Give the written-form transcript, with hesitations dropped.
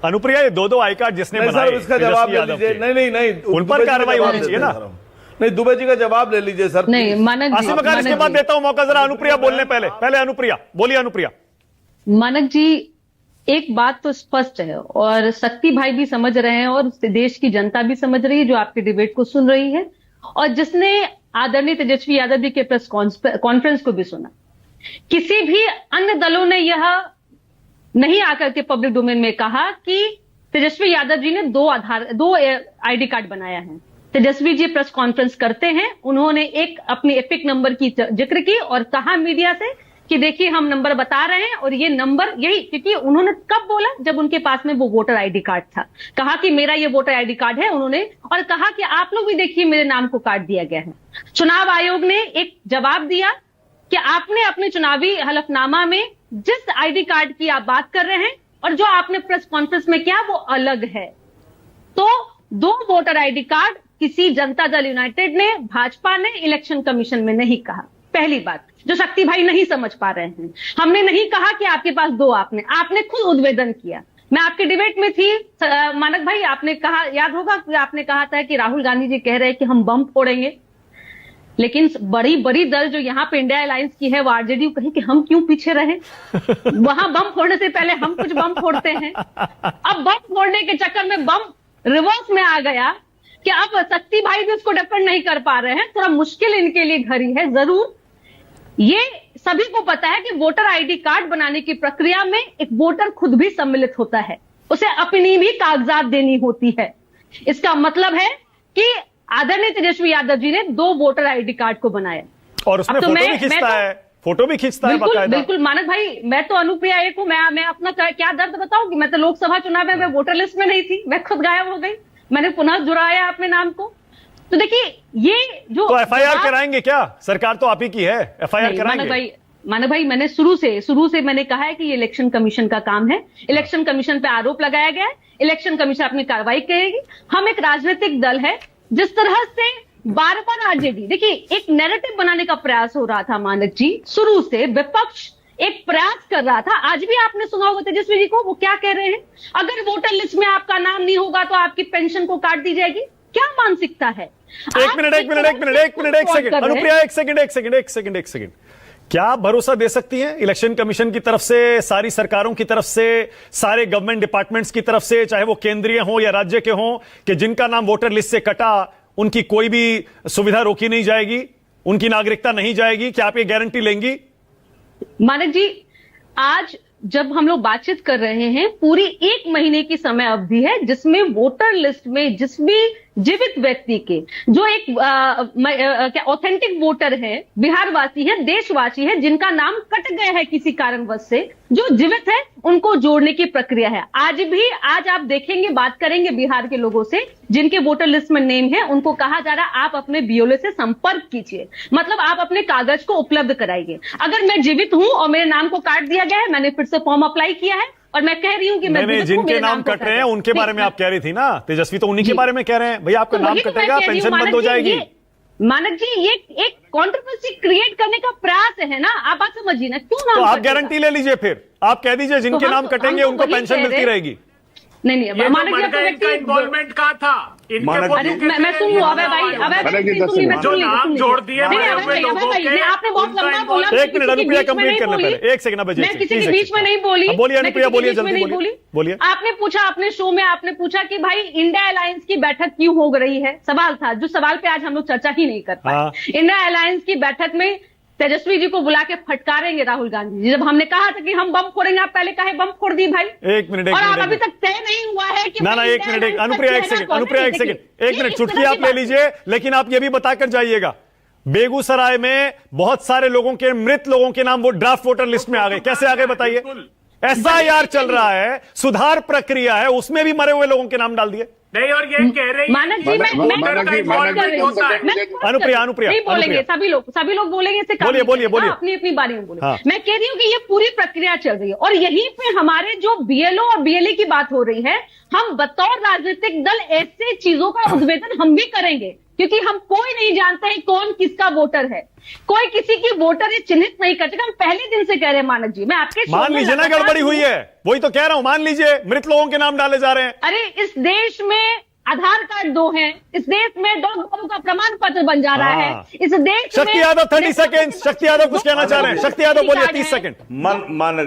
अनुप्रिया, ये दो I card जिसने बनाए, इसका जवाब ले लीजिए। नहीं, उन पर कार्रवाई होनी चाहिए ना। नहीं, दुबे जी का जवाब ले लीजिए सर। नहीं, मानक जी, आसिफ अकार, इसके बाद देता हूं मौका जरा अनुप्रिया बोलने। पहले अनुप्रिया बोलिए। अनुप्रिया, मानक जी, एक बात तो स्पष्ट है और शक्ति भाई भी समझ रहे हैं और देश की जनता भी समझ रही है जो आपके डिबेट को सुन रही है, और जिसने आदरणीय तेजस्वी यादव जी के प्रेस कॉन्फ्रेंस को भी सुना। किसी भी अन्य दलों ने यह नहीं आकर के पब्लिक डोमेन में कहा कि तेजस्वी यादव जी ने दो आईडी कार्ड बनाया है। तेजस्वी जी प्रेस कॉन्फ्रेंस करते हैं, उन्होंने एक अपनी एपिक नंबर की जिक्र की और कहा मीडिया से कि देखिए हम नंबर बता रहे हैं और ये नंबर यही, क्योंकि उन्होंने कब बोला जब उनके पास में वो वोटर आईडी कार्ड था, कहा कि मेरा ये वोटर आईडी कार्ड है उन्होंने, और कहा कि आप लोग भी देखिए मेरे नाम को काट दिया गया है। चुनाव आयोग ने एक जवाब दिया कि आपने अपने चुनावी हलफनामा में जिस आईडी कार्ड की आप बात कर रहे हैं और जो आपने प्रेस कॉन्फ्रेंस में किया वो अलग है। तो दो वोटर आईडी कार्ड किसी जनता दल यूनाइटेड ने, भाजपा ने इलेक्शन कमीशन में नहीं कहा। पहली बात जो शक्ति भाई नहीं समझ पा रहे हैं, हमने नहीं कहा कि आपके पास दो, आपने खुद उद्वेदन किया। मैं आपके डिबेट में थी मानक भाई, आपने कहा, याद होगा कि आपने कहा था कि राहुल गांधी जी कह रहे हैं कि हम बम फोड़ेंगे, लेकिन बड़ी बड़ी दल जो यहाँ पे इंडिया अलायंस की है वो आरजेडी कही कि हम क्यों पीछे रहे, वहां बम फोड़ने से पहले हम कुछ बम फोड़ते हैं। अब बम फोड़ने के चक्कर में बम रिवर्स में आ गया कि अब शक्ति भाई भी उसको डिफेंड नहीं कर पा रहे हैं। थोड़ा मुश्किल इनके लिए घड़ी है। जरूर ये सभी को पता है कि वोटर आईडी कार्ड बनाने की प्रक्रिया में एक वोटर खुद भी सम्मिलित होता है, उसे अपनी भी कागजात देनी होती है। इसका मतलब है कि आदरणीय तेजस्वी यादव जी ने दो वोटर आईडी कार्ड को बनाया और उसमें फोटो भी खींचता है, फोटो भी खींचता है बाकायदा। बिल्कुल मानक भाई, मैं तो अनुप्रिया एक हूं, मैं अपना क्या दर्द बताऊं कि मैं तो लोकसभा चुनाव में मैं वोटर लिस्ट में नहीं थी, मैं खुद गायब हो गई, मैंने पुनः जुड़ाया अपने नाम को। तो देखिए ये जो तो एफआईआर कराएंगे क्या? सरकार तो आप ही की है, एफआईआर कराएंगे? मानक भाई मैंने शुरू से मैंने कहा है कि ये इलेक्शन कमीशन का काम है। इलेक्शन कमीशन पे आरोप लगाया गया है, इलेक्शन कमीशन अपनी कार्रवाई करेगी। हम एक राजनीतिक दल है, जिस तरह से बार बार आरजेडी, देखिए एक नैरेटिव बनाने का प्रयास हो रहा था मानक जी, शुरू से विपक्ष एक प्रयास कर रहा था। आज भी आपने सुना होगा तेजस्वी जी को, वो क्या कह रहे हैं, अगर वोटर लिस्ट में आपका नाम नहीं होगा तो आपकी पेंशन को काट दी जाएगी। क्या मानसिकता है? एक मिनट सेकंड अनुप्रिया, एक सेकंड। क्या भरोसा दे सकती हैं इलेक्शन कमीशन की तरफ से, सारी सरकारों की तरफ से, सारे गवर्नमेंट डिपार्टमेंट्स की तरफ से, चाहे वो केंद्रीय हो या राज्य के हो, कि जिनका नाम वोटर लिस्ट से कटा उनकी कोई भी सुविधा रोकी नहीं जाएगी, उनकी नागरिकता नहीं जाएगी? क्या आप ये गारंटी लेंगी? मानक जी, आज जब हम लोग बातचीत कर रहे हैं, पूरी 1 महीने की समय अवधि है जिसमें वोटर लिस्ट में जिस भी जीवित व्यक्ति के, जो एक क्या ऑथेंटिक वोटर है, बिहारवासी है, देशवासी है, जिनका नाम कट गया है किसी कारणवश से, जो जीवित है उनको जोड़ने की प्रक्रिया है। आज आप देखेंगे, बात करेंगे बिहार के लोगों से जिनके वोटर लिस्ट में नेम है, उनको कहा जा रहा है आप अपने बीएलओ से संपर्क कीजिए, मतलब आप अपने कागज को उपलब्ध कराइए। अगर मैं जीवित हूं और मेरे नाम को काट दिया गया है, मैंने फिर से फॉर्म अप्लाई किया है और मैं कह रही हूं कि मैं जिनके नाम कट रहे हैं उनके बारे में आप कह रही थी ना, तेजस्वी तो उन्हीं के बारे में कह रहे हैं, भैया आपका नाम कटेगा, पेंशन बंद हो जाएगी। मानक जी, ये एक कंट्रोवर्सी क्रिएट करने का प्रयास है ना, आप बात समझिए ना, क्यों नाम? तो आप गारंटी ले लीजिए, फिर आप कह दीजिए जिनके नाम कटेंगे उनको पेंशन मिलती रहेगी। नहीं, मानक जी इन्वॉल्वमेंट का था, मैं सुन लूं, अबे भाई, जो नाम जोड़ दिए आपने बहुत लंबा बोला। एक मिनट अनुप्रिया कंप्लीट करने पहले, एक सेकंड। मैं किसी के बीच में नहीं बोली। बोलिए अनुप्रिया, बोलिए जल्दी बोलिए। आपने पूछा, अपने शो में आपने पूछा कि भाई इंडिया अलायंस की बैठक क्यों हो रही है, सवाल था, जो सवाल पे आज हम लोग चर्चा ही नहीं कर पाए। इंडिया अलायंस की बैठक में तेजस्वी जी को बुला के फटकारेंगे राहुल गांधी जी। जब हमने कहा था कि हम बम फोड़ेंगे, आप पहले कहे बम फोड़ दी भाई। एक मिनट और आप अभी तक तय नहीं हुआ है कि ना एक मिनट अनुप्रिया, एक सेकंड चुटकी आप ले लीजिए, लेकिन आप ये भी बताकर जाइएगा, बेगूसराय में बहुत सारे लोगों के, मृत लोगों के नाम वो ड्राफ्ट वोटर लिस्ट में आ गए। कैसे आ गए बताइए? एसआईआर चल रहा है, सुधार प्रक्रिया है, उसमें भी मरे हुए लोगों के नाम डाल दिए। नहीं, और ये कह रहे हैं मानक जी, अनुप्रिया नहीं बोलेंगे, सभी लोग बोलेंगे, इससे बोलिए अपनी अपनी बारे में बोले। मैं कह रही हूँ कि ये पूरी प्रक्रिया चल रही है और यहीं पे हमारे जो बीएलओ और बीएलए की बात हो रही है, हम बतौर राजनीतिक दल ऐसे चीजों का उद्भेदन हम भी करेंगे। क्योंकि हम कोई नहीं जानते हैं कौन किसका वोटर है, कोई किसी की वोटर ये चिन्हित नहीं कर सका। हम पहले दिन से कह रहे हैं मानक जी, मैं आपके शो मान में लीजिए ना लगातार गड़बड़ी हुई है, वही तो कह रहा हूं, मान लीजिए मृत लोगों के नाम डाले जा रहे हैं। अरे इस देश में आधार कार्ड 2 हैं, इस देश में डॉग बाबू का प्रमाण पत्र बन जा रहा है, हाँ। इस देश में शक्ति यादव 30 सेकेंड, शक्ति यादव कुछ कहना चाह रहे हैं, शक्ति यादव बोलिए 30 सेकेंड। मानक